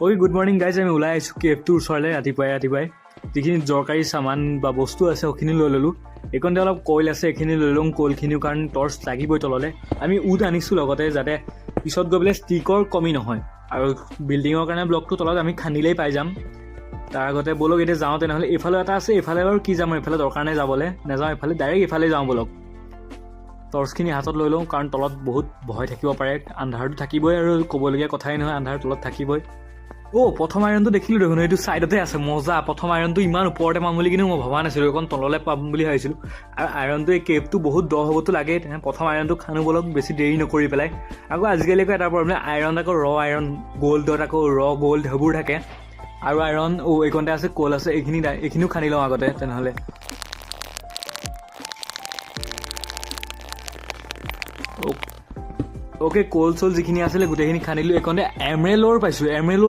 Okay good morning guys, আমি ওলাই আহিছোঁ কেফটোৰ ওচৰলৈ ৰাতিপুৱাই যিখিনি দৰকাৰী চামান বা বস্তু আছে সেইখিনি লৈ ল'লোঁ। এইকণতে অলপ কইল আছে, এইখিনি লৈ লওঁ কইলখিনিও, কাৰণ টৰ্চ লাগিবই তললৈ। আমি উড আনিছোঁ লগতে, যাতে পিছত গৈ পেলাই ষ্টিকৰ কমি নহয়, আৰু বিল্ডিঙৰ কাৰণে ব্লকটো তলত আমি খান্দিলেই পাই যাম। তাৰ আগতে ব'লক এতিয়া যাওঁ তেনেহ'লে। এইফালে এটা আছে, এইফালে বাৰু কি যাম, এইফালে দৰকাৰ নাই যাবলৈ, নাযাওঁ এইফালে, ডাইৰেক্ট এইফালে যাওঁ ব'লক। টৰ্চখিনি হাতত লৈ লওঁ, কাৰণ তলত বহুত ভয় থাকিব পাৰে, আন্ধাৰটো থাকিবই আৰু ক'বলগীয়া কথাই নহয়, আন্ধাৰ তলত থাকিবই। প্ৰথম আইৰণটো দেখিলোঁ দেখোন, এইটো ছাইডতে আছে, মজা। প্ৰথম আইৰণটো ইমান ওপৰতে পাম বুলি কিন্তু মই ভবা নাছিলোঁ, অকণ তললৈ পাম বুলি ভাবিছিলোঁ। আৰু আইৰণটো এই কেভটো বহুত দ হ'বতো লাগেই, প্ৰথম আইৰণটো খানো ব'লক, বেছি দেৰি নকৰি পেলাই। আকৌ আজিকালি আকৌ এটা প্ৰব্লেম, আইৰণ আকৌ ৰ আইৰণ, গ'ল্ডত আকৌ ৰ গ'ল্ড সেইবোৰ থাকে। আৰু আইৰণ এইকণতে আছে, কল আছে, এইখিনিও খান্দি লওঁ আগতে তেনেহ'লে। অ'কে, কল চল যিখিনি আছিলে গোটেইখিনি খান্দিলোঁ। এইকণতে এমৰেলৰ পাইছোঁ, এমৰেলৰ